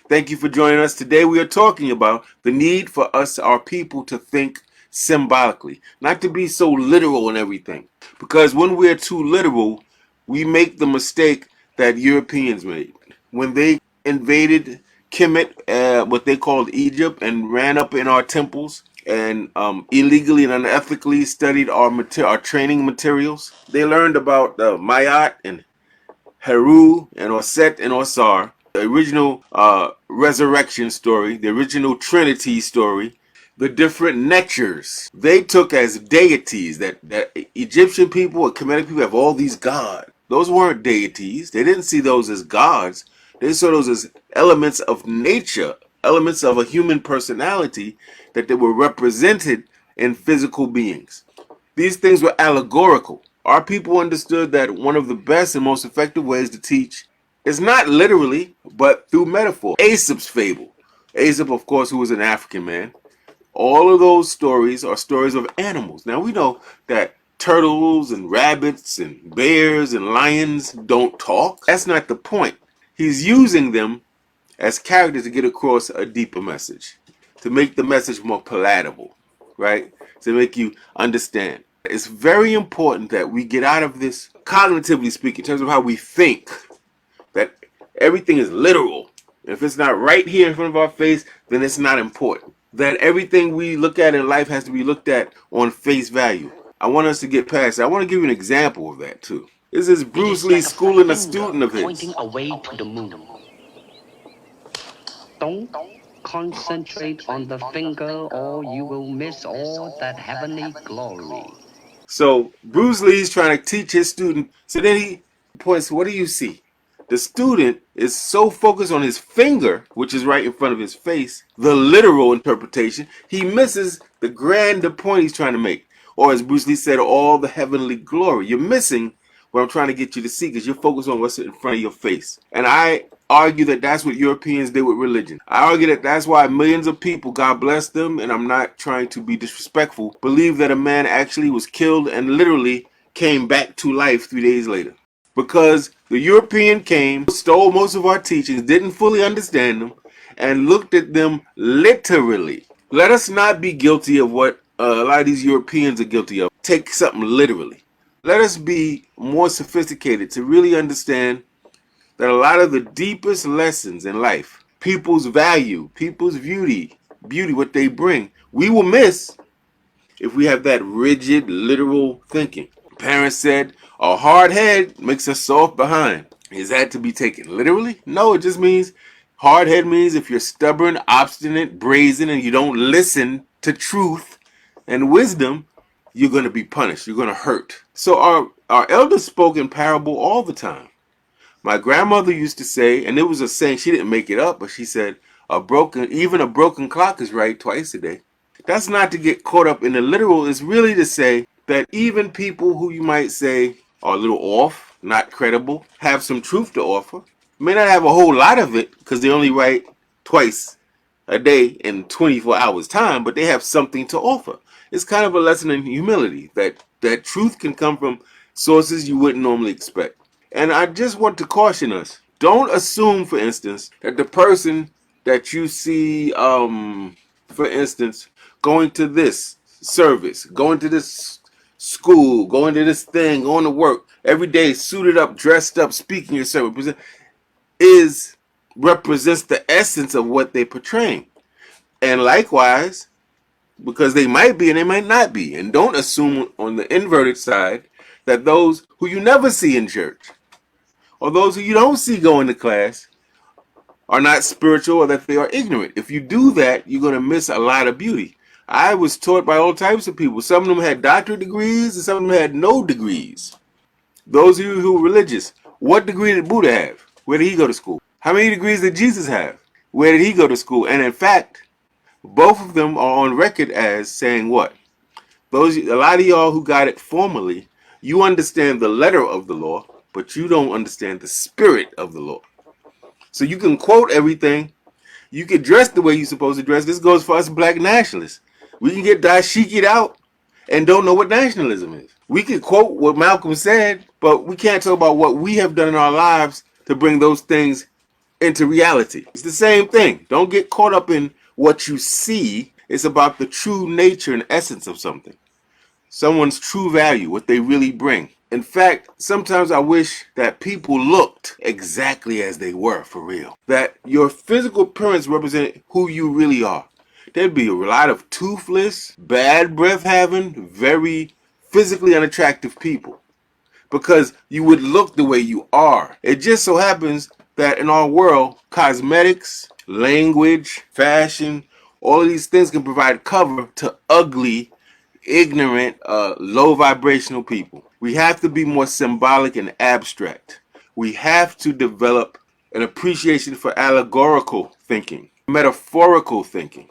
Thank you for joining us. Today we are talking about the need for us, our people, to think symbolically, not to be so literal in everything. Because when we're too literal, we make the mistake that Europeans made. When they invaded Kemet, what they called Egypt, and ran up in our temples and illegally and unethically studied our training materials, they learned about Mayat and Heru and Osset and Osar, the original resurrection story, the original Trinity story, the different netures they took as deities. That Egyptian people and Kemetic people have all these gods. Those weren't deities. They didn't see those as gods. They saw those as elements of nature, elements of a human personality that they were represented in physical beings. These things were allegorical. Our people understood that one of the best and most effective ways to teach is not literally, but through metaphor. Aesop's fable. Aesop, of course, who was an African man. All of those stories are stories of animals. Now we know that turtles and rabbits and bears and lions don't talk. That's not the point. He's using them as characters to get across a deeper message, to make the message more palatable, right? To make you understand. It's very important that we get out of this, cognitively speaking, in terms of how we think, that everything is literal. If it's not right here in front of our face, then it's not important. That everything we look at in life has to be looked at on face value. I want us to get past that. I want to give you an example of that too. This is Bruce Lee schooling a student of his. Pointing away to the moon. Don't concentrate on the finger or you will miss all that heavenly glory. So Bruce Lee's trying to teach his student. So then he points, what do you see? The student is so focused on his finger, which is right in front of his face, the literal interpretation, he misses the grander point he's trying to make. Or as Bruce Lee said, all the heavenly glory. You're missing what I'm trying to get you to see because you're focused on what's in front of your face. And I argue that that's what Europeans did with religion. I argue that that's why millions of people, God bless them, and I'm not trying to be disrespectful, believe that a man actually was killed and literally came back to life 3 days later. Because the European came, stole most of our teachings, didn't fully understand them, and looked at them literally. Let us not be guilty of what a lot of these Europeans are guilty of. Take something literally. Let us be more sophisticated to really understand that a lot of the deepest lessons in life, people's value, people's beauty, what they bring, we will miss if we have that rigid, literal thinking. Parents said, a hard head makes a soft behind. Is that to be taken literally? No, it just means hard head means if you're stubborn, obstinate, brazen, and you don't listen to truth and wisdom, you're going to be punished. You're going to hurt. So our elders spoke in parable all the time. My grandmother used to say, and it was a saying, she didn't make it up, but she said, even a broken clock is right twice a day. That's not to get caught up in the literal. It's really to say that even people who you might say are a little off, not credible, have some truth to offer. May not have a whole lot of it because they only write twice a day in 24 hours time, but they have something to offer. It's kind of a lesson in humility that truth can come from sources you wouldn't normally expect. And I just want to caution us. Don't assume, for instance, that the person that you see, for instance, going to this service, going to this school, going to this thing, going to work, every day suited up, dressed up, speaking your service, represents the essence of what they're portraying. And likewise, because they might be and they might not be. And don't assume on the inverted side that those who you never see in church or those who you don't see going to class are not spiritual or that they are ignorant. If you do that, you're going to miss a lot of beauty. I was taught by all types of people. Some of them had doctorate degrees and some of them had no degrees. Those of you who are religious, what degree did Buddha have? Where did he go to school? How many degrees did Jesus have? Where did he go to school? And in fact, both of them are on record as saying what? A lot of y'all who got it formally, you understand the letter of the law, but you don't understand the spirit of the law. So you can quote everything. You can dress the way you're supposed to dress. This goes for us black nationalists. We can get dashikied out and don't know what nationalism is. We can quote what Malcolm said, but we can't talk about what we have done in our lives to bring those things into reality. It's the same thing. Don't get caught up in what you see. It's about the true nature and essence of something. Someone's true value, what they really bring. In fact, sometimes I wish that people looked exactly as they were for real. That your physical appearance represented who you really are. There'd be a lot of toothless, bad breath having, very physically unattractive people because you would look the way you are. It just so happens that in our world, cosmetics, language, fashion, all of these things can provide cover to ugly, ignorant, low vibrational people. We have to be more symbolic and abstract. We have to develop an appreciation for allegorical thinking, metaphorical thinking.